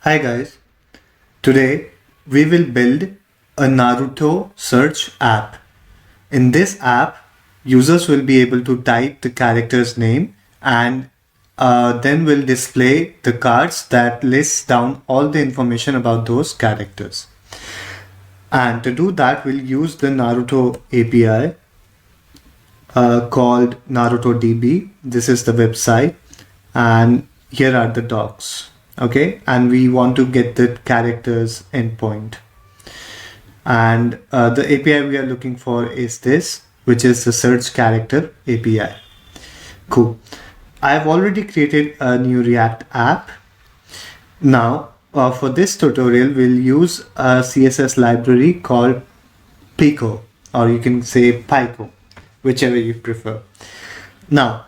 Hi guys, today we will build a Naruto search app. In this app, users will be able to type the character's name and then will display the cards that lists down all the information about those characters. And to do that, we'll use the Naruto API called Naruto DB. This is the website, and here are the docs. Okay, and we want to get the characters endpoint. And the API we are looking for is this, which is the search character API. Cool. I've already created a new React app. Now, for this tutorial, we'll use a CSS library called Pico, or you can say Pico, whichever you prefer. Now,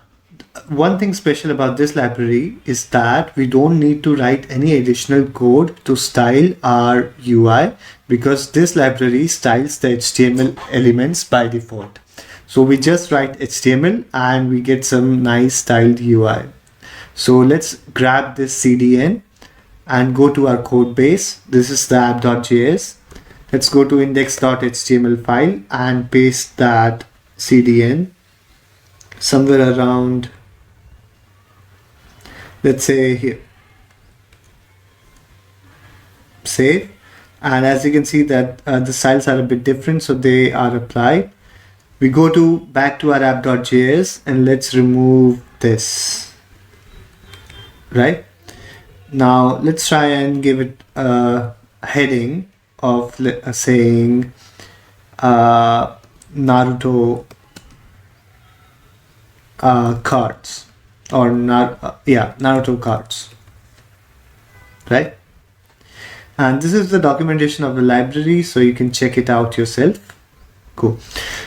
one thing special about this library is that we don't need to write any additional code to style our UI, because this library styles the HTML elements by default. So we just write HTML and we get some nice styled UI. So let's grab this CDN and go to our code base. This is the app.js. Let's go to index.html file and paste that CDN somewhere around, let's say here. Save. And as you can see that the styles are a bit different, so they are applied. We go back to our app.js and let's remove this. Right? Now let's try and give it a heading of saying Naruto cards, or Naruto cards, right? And this is the documentation of the library, so you can check it out yourself. Cool.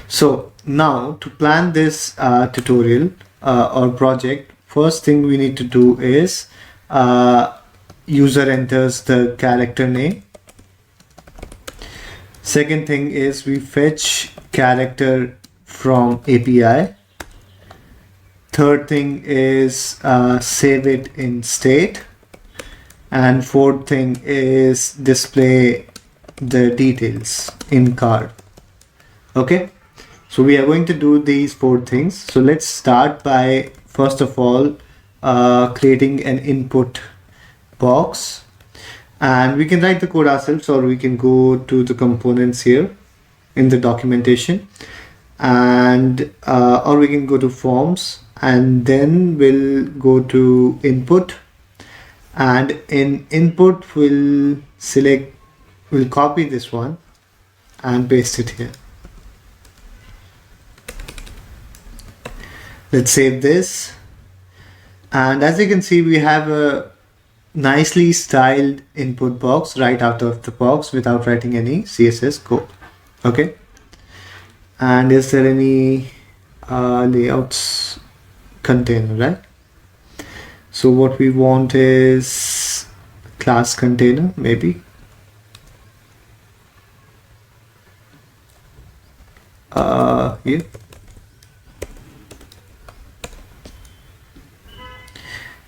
So now to plan this tutorial or project, first thing we need to do is user enters the character name. Second thing is we fetch character from API. Third thing is save it in state. And fourth thing is display the details in card. Okay, so we are going to do these four things. So let's start by first of all creating an input box, and we can write the code ourselves, or we can go to the components here in the documentation, and or we can go to forms, and then we'll go to input, and in input we'll copy this one and paste it here. Let's save this, and as you can see, we have a nicely styled input box right out of the box without writing any CSS code. Okay, and is there any layouts container, right? So what we want is class container, maybe. Here.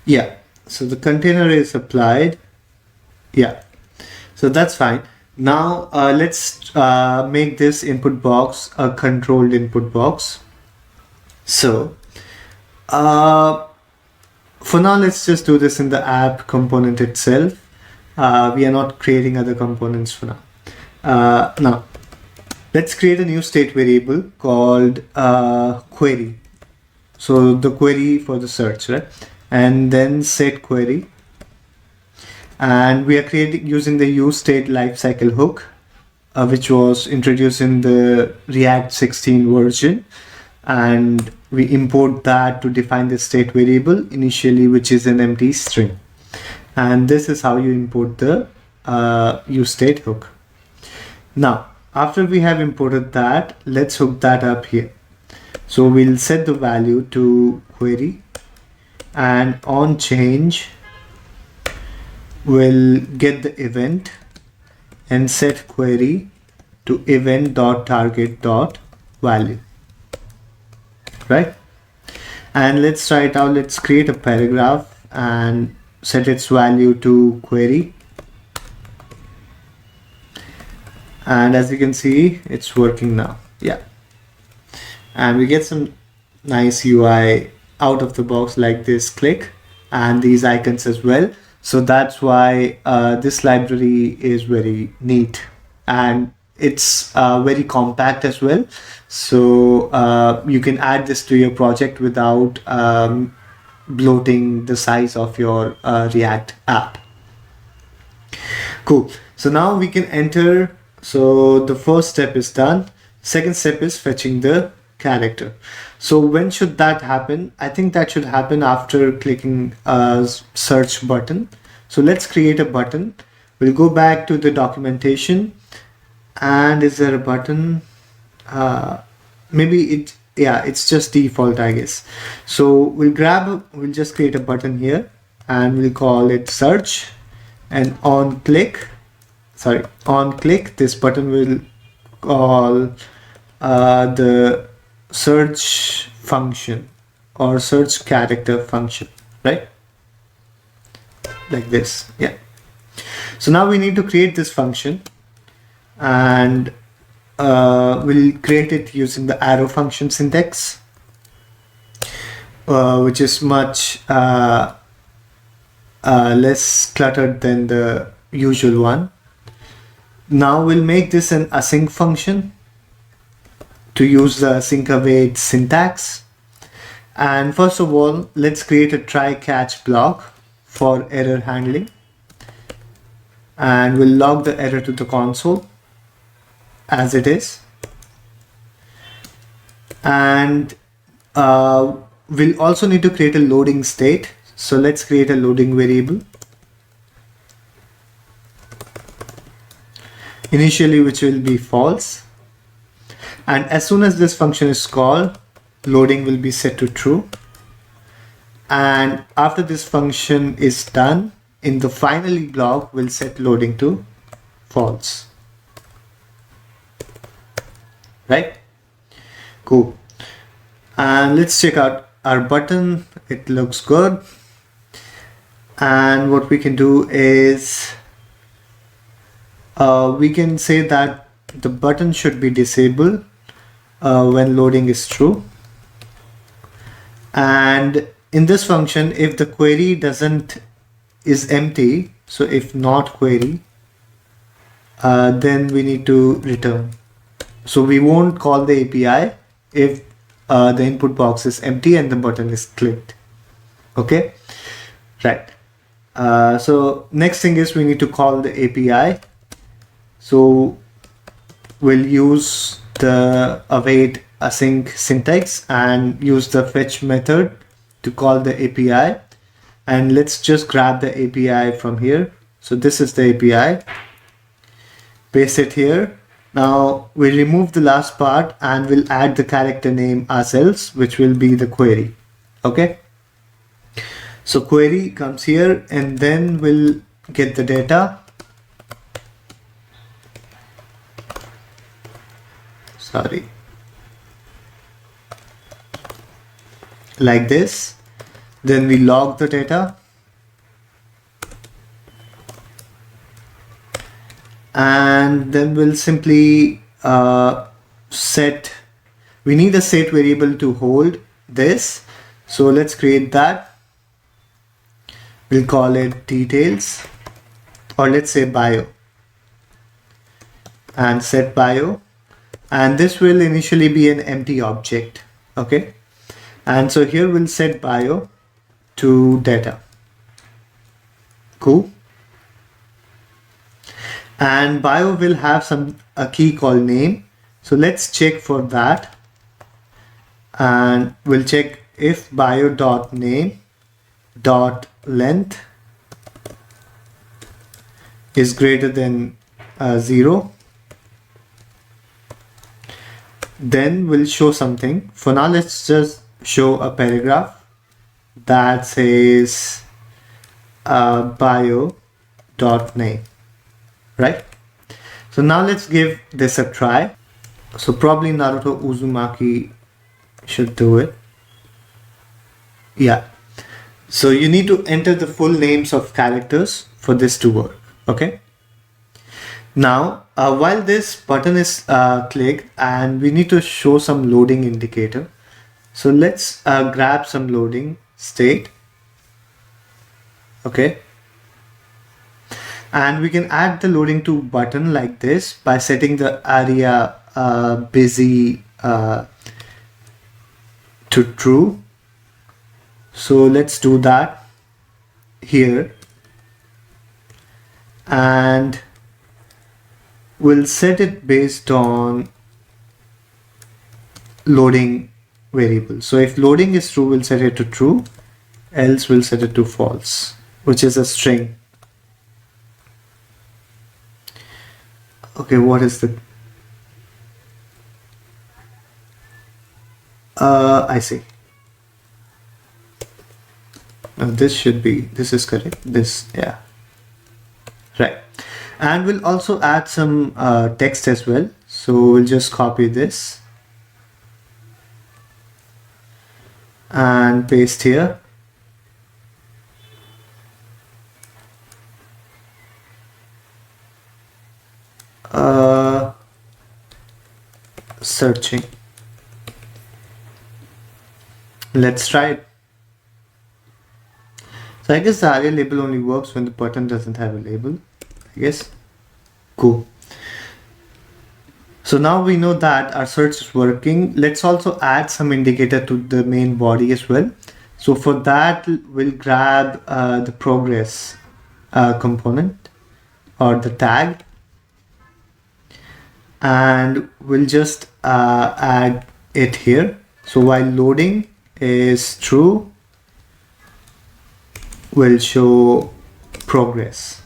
Yeah, so the container is applied. Yeah, so that's fine. Now let's make this input box a controlled input box. So for now, let's just do this in the app component itself. We are not creating other components for now. Now, let's create a new state variable called query. So the query for the search, right? And then set query. And we are using the useState lifecycle hook, which was introduced in the React 16 version. And we import that to define the state variable initially, which is an empty string. And this is how you import the useState hook. Now, after we have imported that, let's hook that up here. So we'll set the value to query, and on change, we'll get the event and set query to event.target.value. Right? And let's try it out. Let's create a paragraph and set its value to query And as you can see, it's working now. Yeah. And we get some nice UI out of the box like this click and these icons as well. So that's why this library is very neat, and it's very compact as well. So you can add this to your project without bloating the size of your React app. Cool. So now we can enter. So the first step is done. Second step is fetching the character. So when should that happen? I think that should happen after clicking a search button. So let's create a button. We'll go back to the documentation. And is there a button? It's just default, I guess. So we'll just create a button here and we'll call it search. And on click, this button will call the search function or search character function, right? Like this, yeah. So now we need to create this function, and we'll create it using the arrow function syntax, which is much less cluttered than the usual one. Now we'll make this an async function to use the async await syntax. And first of all, let's create a try catch block for error handling. And we'll log the error to the console as it is. And we'll also need to create a loading state. So let's create a loading variable initially, which will be false. And as soon as this function is called, loading will be set to true. And after this function is done, in the finally block, we'll set loading to false. Right? Cool. And let's check out our button. It looks good. And what we can do is we can say that the button should be disabled when loading is true. And in this function, if the query is empty, so if not query, then we need to return. So we won't call the API if the input box is empty and the button is clicked. Okay, right. So next thing is we need to call the API. So we'll use the await async syntax and use the fetch method to call the API. And let's just grab the API from here. So this is the API. Paste it here. Now we'll remove the last part and we'll add the character name ourselves, which will be the query. Okay. So query comes here, and then we'll get the data. Sorry. Like this. Then we log the data. And then we'll simply we need a set variable to hold this. So let's create that. We'll call it details, or let's say bio, and set bio. And this will initially be an empty object. Okay. And so here we'll set bio to data. Cool. And bio will have a key called name. So let's check for that. And we'll check if bio.name.length is greater than 0. Then we'll show something. For now, let's just show a paragraph that says bio.name. Right? So now let's give this a try. So probably Naruto Uzumaki should do it. Yeah. So you need to enter the full names of characters for this to work. Okay. Now, while this button is clicked, and we need to show some loading indicator. So let's grab some loading state. Okay. And we can add the loading to button like this by setting the area busy to true. So let's do that here. And we'll set it based on loading variable. So if loading is true, we'll set it to true, else we'll set it to false, which is a string. Okay, what is the I see. This is correct. This, yeah, right. And we'll also add some text as well. So we'll just copy this and paste here. Searching. Let's try it. So I guess the ARIA label only works when the button doesn't have a label, I guess. Cool. So now we know that our search is working. Let's also add some indicator to the main body as well. So for that, we'll grab the progress component or the tag, and we'll just add it here. So while loading is true, we'll show progress.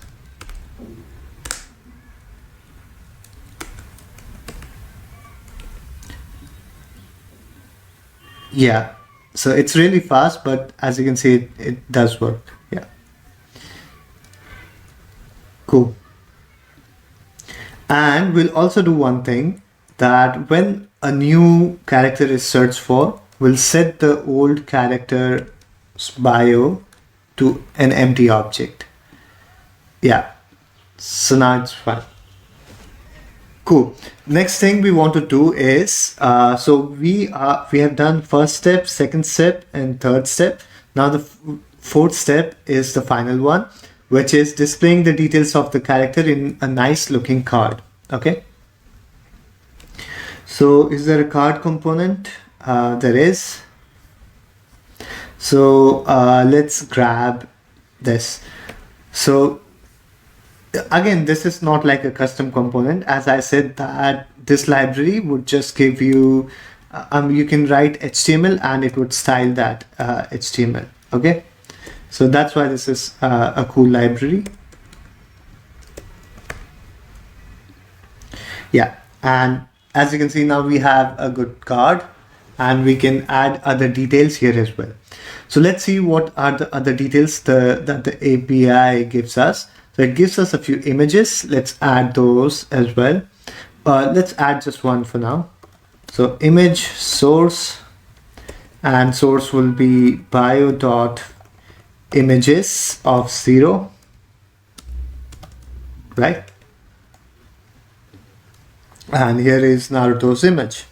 Yeah, so it's really fast, but as you can see, it does work. Yeah, cool. And we'll also do one thing, that when a new character is searched for, we'll set the old character's bio to an empty object. Yeah, so now it's fine. Cool. Next thing we want to do is, so we have done first step, second step, and third step. Now the fourth step is the final one, which is displaying the details of the character in a nice looking card. Okay. So is there a card component? There is. So let's grab this. So again, this is not like a custom component. As I said, that this library would just give you, you can write HTML and it would style that HTML. Okay. So that's why this is a cool library. Yeah. And as you can see, now we have a good card and we can add other details here as well. So let's see what are the other details that the API gives us. So it gives us a few images. Let's add those as well. Let's add just one for now. So image source, and source will be bio.images of 0, right? And here is Naruto's image.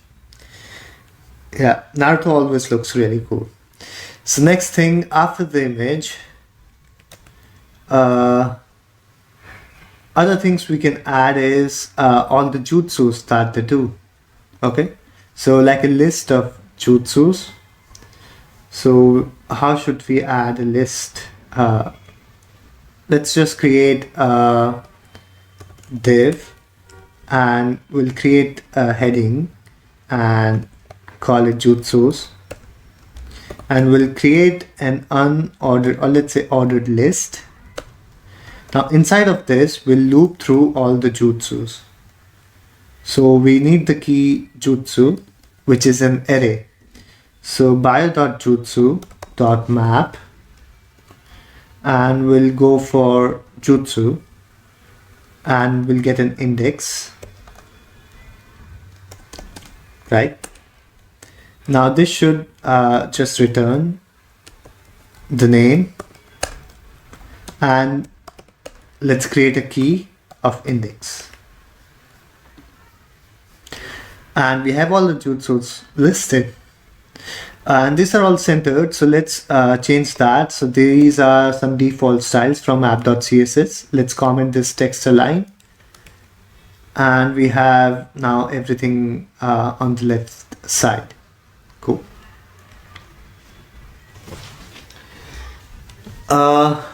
Yeah, Naruto always looks really cool. So next thing after the image, other things we can add is all the jutsus that they do. Okay, so like a list of jutsus. So how should we add a list? Let's just create a div, and we'll create a heading and call it jutsus, and we'll create an unordered, or let's say ordered list. Now inside of this, we'll loop through all the jutsus. So we need the key jutsu, which is an array. So bio.jutsu.map, and we'll go for jutsu, and we'll get an index, right? Now this should just return the name, and let's create a key of index. And we have all the jutsus listed. And these are all centered, so let's change that. So these are some default styles from app.css. Let's comment this text align. And we have now everything on the left side. Cool. Now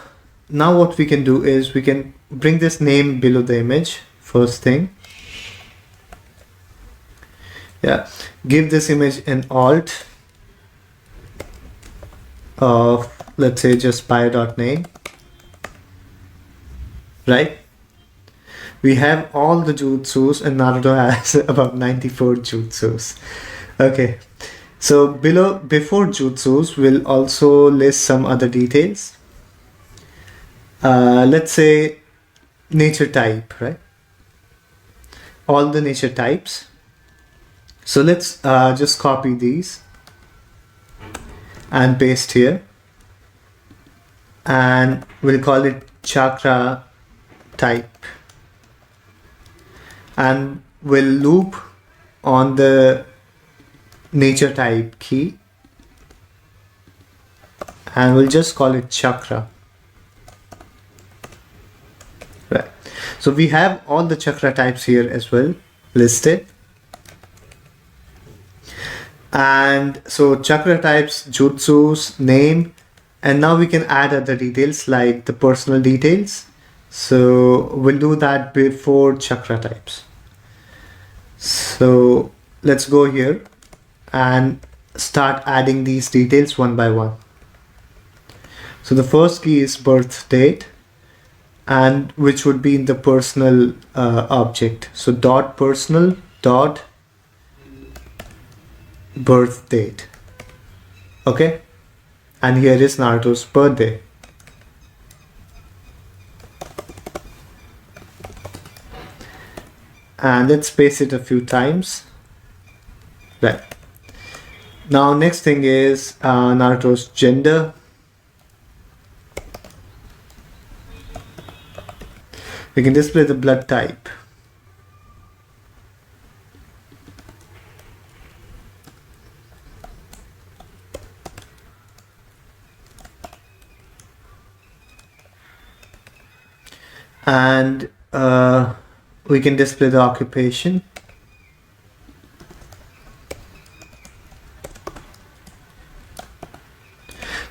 what we can do is we can bring this name below the image, first thing. Yeah, give this image an alt of, let's say, just bio.name, right? We have all the jutsus, and Naruto has about 94 jutsus. Okay, so before jutsus, we'll also list some other details. Let's say nature type, right? All the nature types. So let's just copy these and paste here, and we'll call it chakra type, and we'll loop on the nature type key, and we'll just call it chakra. Right, so we have all the chakra types here as well listed. And so chakra types, jutsus, name, and now we can add other details like the personal details. So we'll do that before chakra types. So let's go here and start adding these details one by one. So the first key is birth date, and which would be in the personal object. So dot personal dot birth date. Okay, and here is Naruto's birthday. And let's paste it a few times. Right, now next thing is Naruto's gender. We can display the blood type. And we can display the occupation.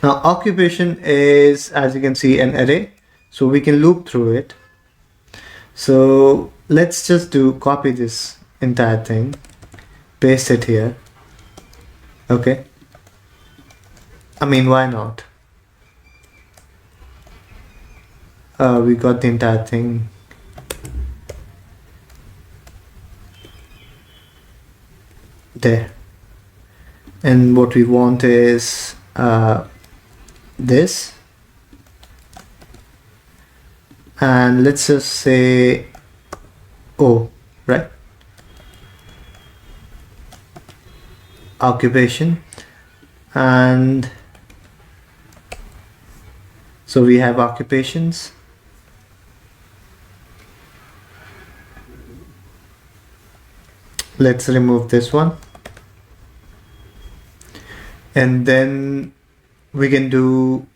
Now occupation is, as you can see, an array, so we can loop through it. So let's just copy this entire thing, paste it here. Okay, I mean, why not? We got the entire thing. There. And what we want is this. And let's just say O, right? Occupation. And so we have occupations. Let's remove this one, and then we can do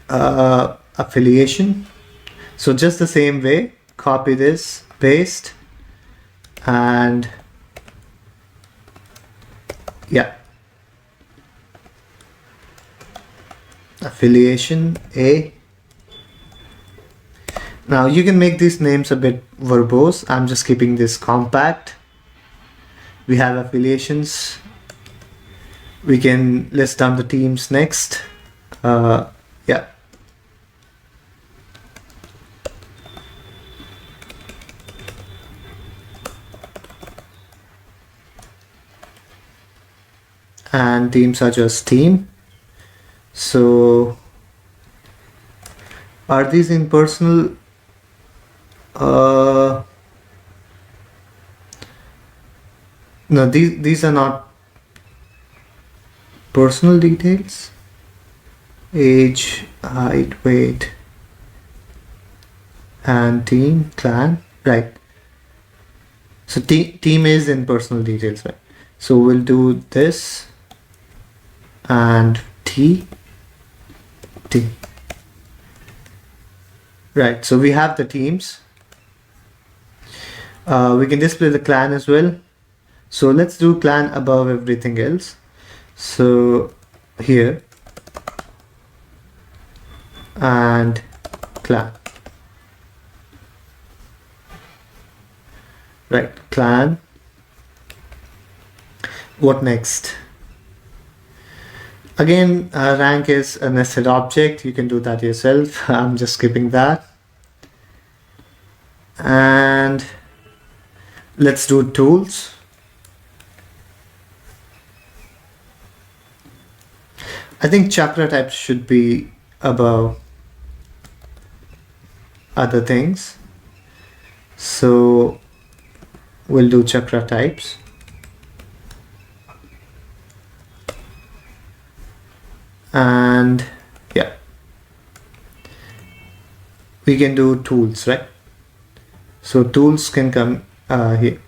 affiliation. So just the same way, copy this, paste, and yeah, affiliation A. Now you can make these names a bit verbose. I'm just keeping this compact. We have affiliations. We can list down the teams next. Yeah. And teams are just team. So are these in personal? No, these are not personal details. Age, height, weight, and team, clan, right? So team is in personal details, right? So we'll do this and T. Right, so we have the teams. We can display the clan as well. So let's do clan above everything else. So here and clan. Right, clan. What next? Again, rank is a nested object. You can do that yourself. I'm just skipping that. And let's do tools. I think chakra types should be above other things. So we'll do chakra types. And yeah, we can do tools, right? So tools can come here.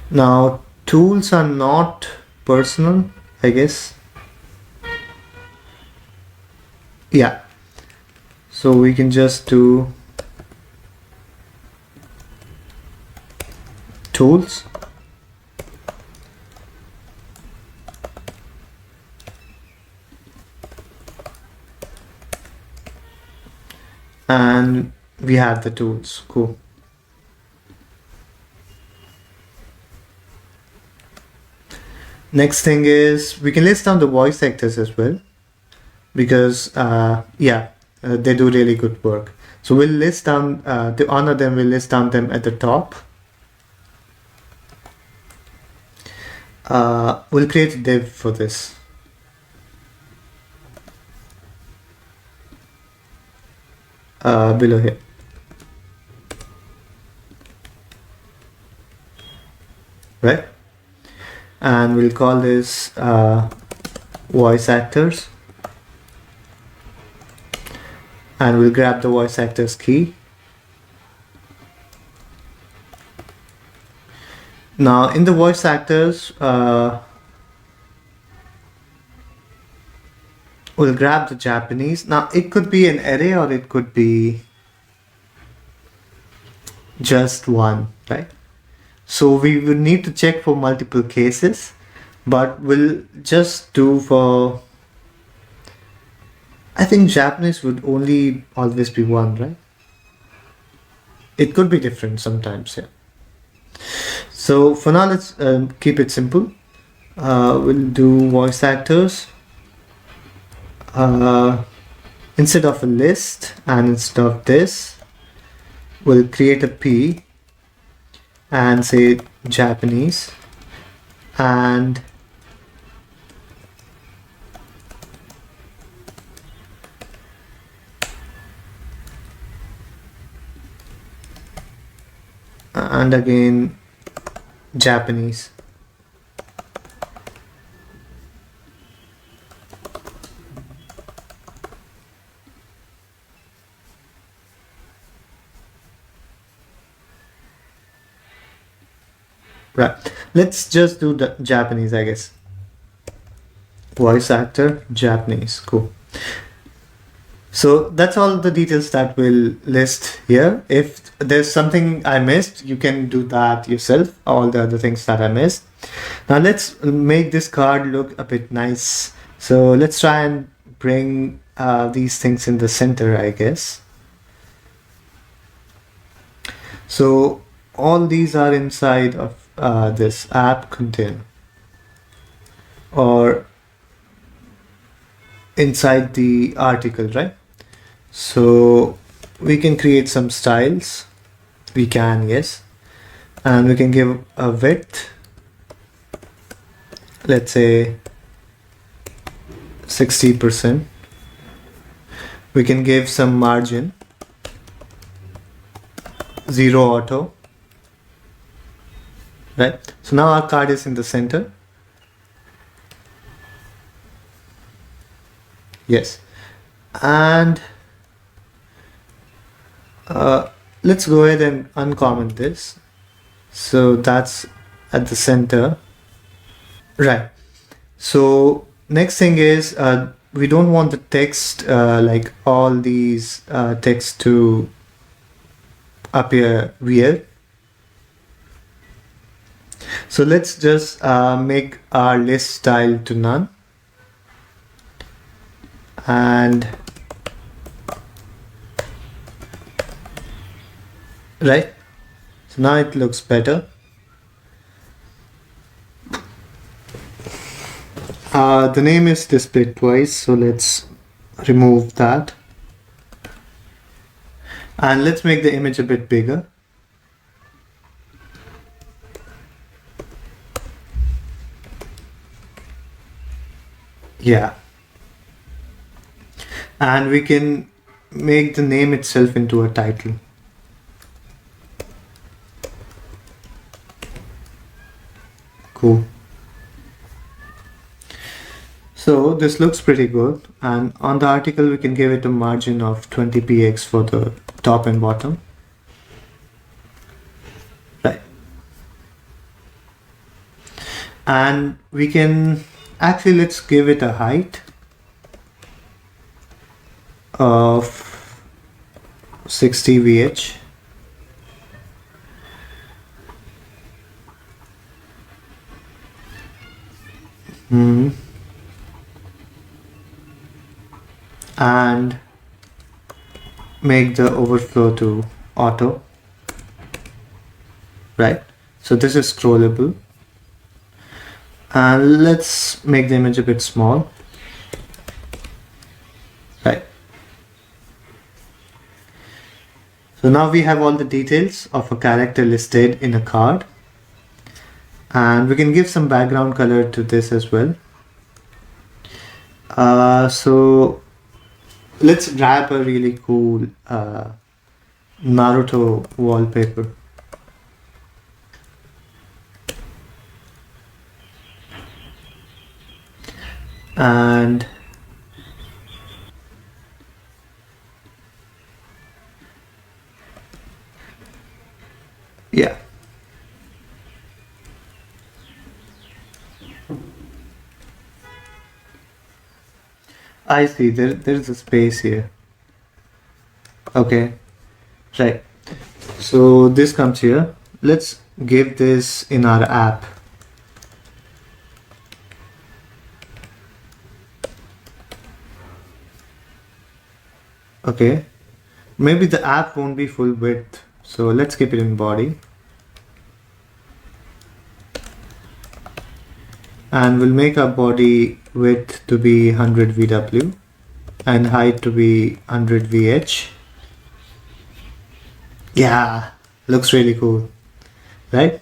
Now tools are not personal, I guess. Yeah, so we can just do tools. And we have the tools. Cool. Next thing is we can list down the voice actors as well, because they do really good work. So we'll list down to honor them. We'll list down them at the top. We'll create a div for this. Below here. Right? And we'll call this voice actors. And we'll grab the voice actors key. Now in the voice actors, we'll grab the Japanese. Now it could be an array or it could be just one, right? So we will need to check for multiple cases, but we'll just do for, I think Japanese would only always be one, right? It could be different sometimes, yeah. So for now, let's keep it simple. We'll do voice actors. Instead of a list and instead of this, we'll create a P and say Japanese, and again Japanese. Right, let's just do the Japanese, I guess. Voice actor, Japanese, cool. So that's all the details that we'll list here. If there's something I missed, you can do that yourself, all the other things that I missed. Now let's make this card look a bit nice. So let's try and bring these things in the center, I guess. So all these are inside of this app container, or inside the article, right? So we can create some styles. We can, yes. And we can give a width, let's say 60%. We can give some margin, 0 auto. Right, so now our card is in the center. Yes, and let's go ahead and uncomment this So that's at the center. Right. So next thing is we don't want the text like all these text to appear weird. So let's just make our list style to none. And right. So now it looks better. The name is displayed twice, so let's remove that. And let's make the image a bit bigger. Yeah. And we can make the name itself into a title. Cool. So this looks pretty good, and on the article we can give it a margin of 20px for the top and bottom. Right. And we can actually, let's give it a height of 60 VH. And make the overflow to auto. Right. So this is scrollable. And let's make the image a bit small. Right. So now we have all the details of a character listed in a card. And we can give some background color to this as well. So let's grab a really cool Naruto wallpaper. And yeah. I see, there's a space here. Okay, right. So this comes here. Let's give this in our app. Okay, maybe the app won't be full width, so let's keep it in body. And we'll make our body width to be 100 VW and height to be 100 VH. Yeah, looks really cool, right?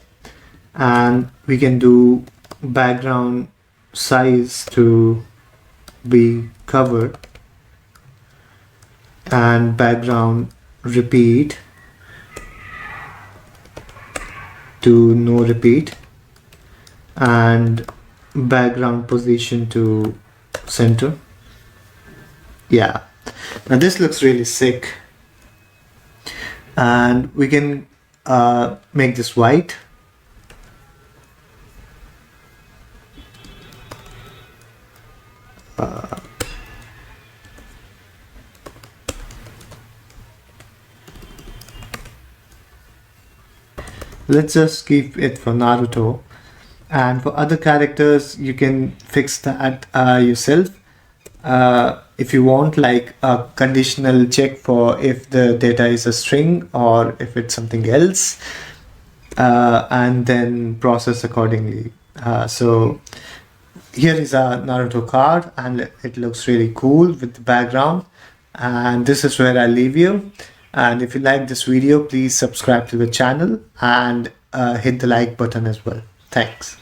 And we can do background size to be covered and background repeat to no repeat and background position to center. Yeah, now this looks really sick. And we can make this white. Let's just keep it for Naruto. And for other characters, you can fix that yourself. If you want like a conditional check for if the data is a string or if it's something else, and then process accordingly. So here is a Naruto card and it looks really cool with the background. And this is where I leave you. And if you like this video, please subscribe to the channel and hit the like button as well. Thanks.